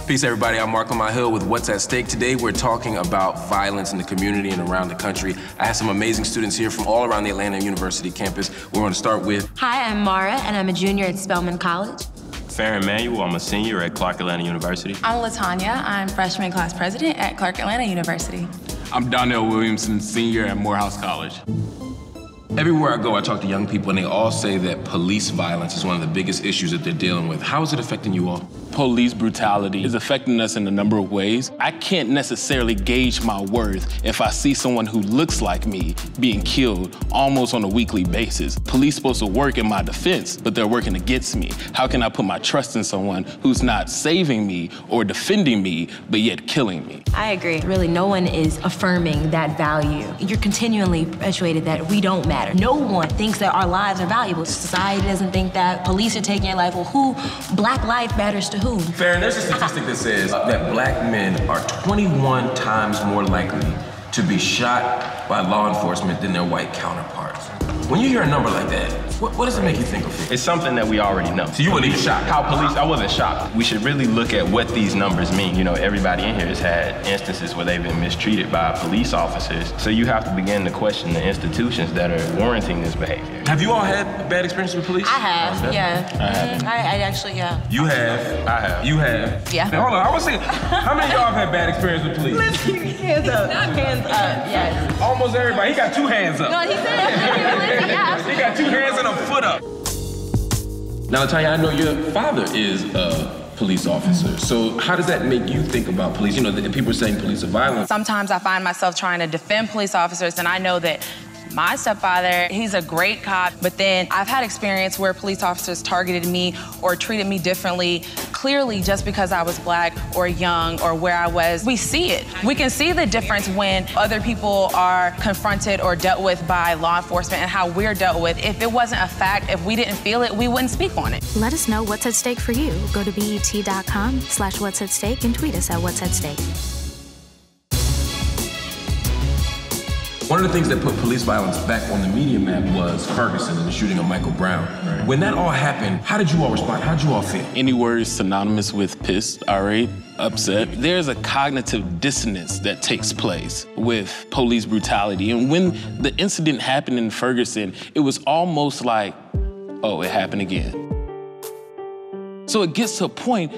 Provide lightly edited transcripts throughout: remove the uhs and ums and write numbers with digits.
Peace, everybody. I'm Marc Lamont Hill with What's at Stake. Today, we're talking about violence in the community and around the country. I have some amazing students here from all around the Atlanta University campus. We're going to start with... Hi, I'm Mara, and I'm a junior at Spelman College. Farron Manuel, I'm a senior at Clark Atlanta University. I'm Latanya, I'm freshman class president at Clark Atlanta University. I'm Donnell Williamson, senior at Morehouse College. Everywhere I go, I talk to young people, and they all say that police violence is one of the biggest issues that they're dealing with. How is it affecting you all? Police brutality is affecting us in a number of ways. I can't necessarily gauge my worth if I see someone who looks like me being killed almost on a weekly basis. Police supposed to work in my defense, but they're working against me. How can I put my trust in someone who's not saving me or defending me, but yet killing me? I agree. Really, no one is affirming that value. You're continually perpetuated that we don't matter. No one thinks that our lives are valuable. Society doesn't think that. Police are taking your life. Well, who? Black life matters to who? Farron, there's a statistic that says that black men are 21 times more likely to be shot by law enforcement than their white counterparts. When you hear a number like that, what does it make you think of? It's something that we already know. So you weren't even shocked? I wasn't shocked. We should really look at what these numbers mean. You know, everybody in here has had instances where they've been mistreated by police officers. So you have to begin to question the institutions that are warranting this behavior. Have you all had bad experiences with police? I have, yeah. I haven't. I actually, yeah. You have? I have. You have? Yeah. Now, hold on, I want to see, how many of y'all have had bad experience with police? Hands up. Hands up, yes. Almost everybody. He got two hands up. No, he said, yeah. He got two hands and a foot up. Now, Latanya, I know your father is a police officer. So how does that make you think about police? You know, people are saying police are violent. Sometimes I find myself trying to defend police officers, and I know that my stepfather, he's a great cop, but then I've had experience where police officers targeted me or treated me differently, clearly just because I was black or young or where I was. We see it. We can see the difference when other people are confronted or dealt with by law enforcement and how we're dealt with. If it wasn't a fact, if we didn't feel it, we wouldn't speak on it. Let us know what's at stake for you. Go to BET.com/what's at stake and tweet us at what's at stake. One of the things that put police violence back on the media map was Ferguson and the shooting of Michael Brown. Right. When that all happened, how did you all respond? How did you all feel? Any words synonymous with pissed, irate, upset? There's a cognitive dissonance that takes place with police brutality. And when the incident happened in Ferguson, it was almost like, oh, it happened again. So it gets to a point,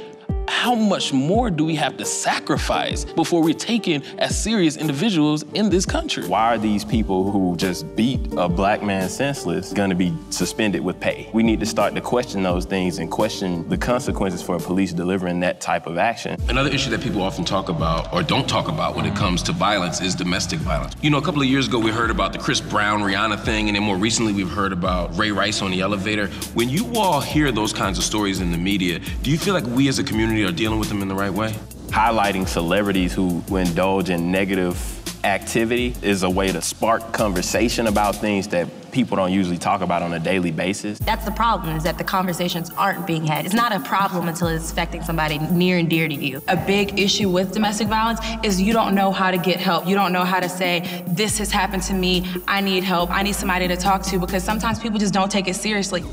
how much more do we have to sacrifice before we're taken as serious individuals in this country? Why are these people who just beat a black man senseless gonna be suspended with pay? We need to start to question those things and question the consequences for police delivering that type of action. Another issue that people often talk about or don't talk about when it comes to violence is domestic violence. You know, a couple of years ago, we heard about the Chris Brown, Rihanna thing, and then more recently, we've heard about Ray Rice on the elevator. When you all hear those kinds of stories in the media, do you feel like we as a community are dealing with them in the right way? Highlighting celebrities who indulge in negative activity is a way to spark conversation about things that people don't usually talk about on a daily basis. That's the problem, is that the conversations aren't being had. It's not a problem until it's affecting somebody near and dear to you. A big issue with domestic violence is you don't know how to get help. You don't know how to say, this has happened to me, I need help, I need somebody to talk to, because sometimes people just don't take it seriously.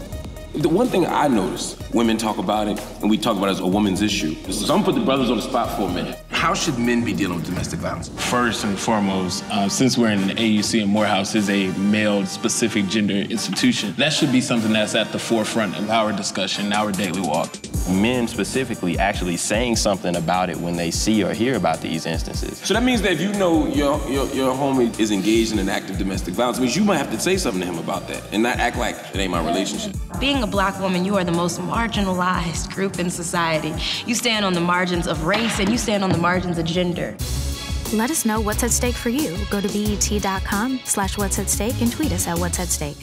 The one thing I notice, women talk about it, and we talk about it as a woman's issue. So I'm gonna put the brothers on the spot for a minute. How should men be dealing with domestic violence? First and foremost, since we're in the AUC and Morehouse is a male-specific gender institution, that should be something that's at the forefront of our discussion, our daily walk. Men specifically actually saying something about it when they see or hear about these instances. So that means that if you know your homie is engaged in an act of domestic violence, it means you might have to say something to him about that and not act like it ain't my relationship. Being a black woman, you are the most marginalized group in society. You stand on the margins of race and you stand on the margins of gender. Let us know what's at stake for you. Go to BET.com/what's at stake and tweet us at what's at stake.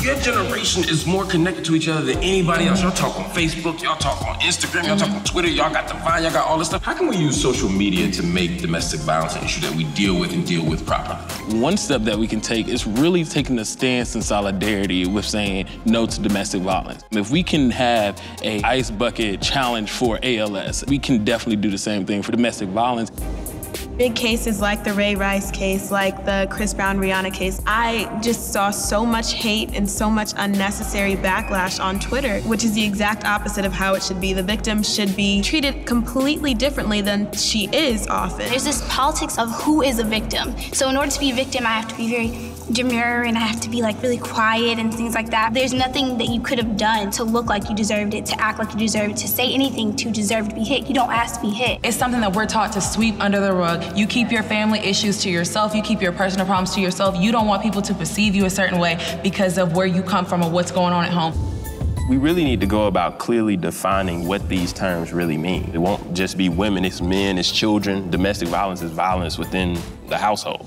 Your generation is more connected to each other than anybody else. Y'all talk on Facebook, y'all talk on Instagram, y'all talk on Twitter, y'all got the Vine, y'all got all this stuff. How can we use social media to make domestic violence an issue that we deal with properly? One step that we can take is really taking a stance in solidarity with saying no to domestic violence. If we can have an ice bucket challenge for ALS, we can definitely do the same thing for domestic violence. Big cases like the Ray Rice case, like the Chris Brown Rihanna case, I just saw so much hate and so much unnecessary backlash on Twitter, which is the exact opposite of how it should be. The victim should be treated completely differently than she is often. There's this politics of who is a victim. So in order to be a victim, I have to be very demure and I have to be like really quiet and things like that. There's nothing that you could have done to look like you deserved it, to act like you deserved it, to say anything to deserve to be hit. You don't ask to be hit. It's something that we're taught to sweep under the rug. You keep your family issues to yourself. You keep your personal problems to yourself. You don't want people to perceive you a certain way because of where you come from or what's going on at home. We really need to go about clearly defining what these terms really mean. It won't just be women, it's men, it's children. Domestic violence is violence within the household.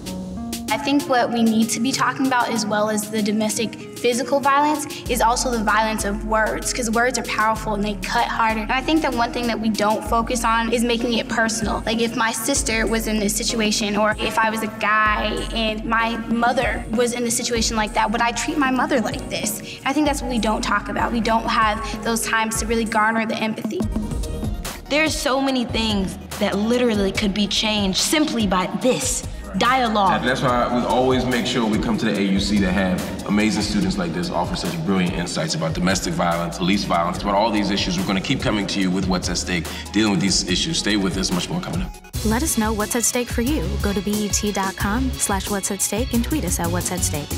I think what we need to be talking about, as well as the domestic physical violence, is also the violence of words, because words are powerful and they cut harder. And I think that one thing that we don't focus on is making it personal. Like if my sister was in this situation, or if I was a guy and my mother was in a situation like that, would I treat my mother like this? I think that's what we don't talk about. We don't have those times to really garner the empathy. There's so many things that literally could be changed simply by this. Dialogue. And that's why we always make sure we come to the AUC to have amazing students like this offer such brilliant insights about domestic violence, police violence, about all these issues. We're going to keep coming to you with What's at Stake, dealing with these issues. Stay with us, much more coming up. Let us know what's at stake for you. Go to BET.com/what's at stake and tweet us at what's at stake.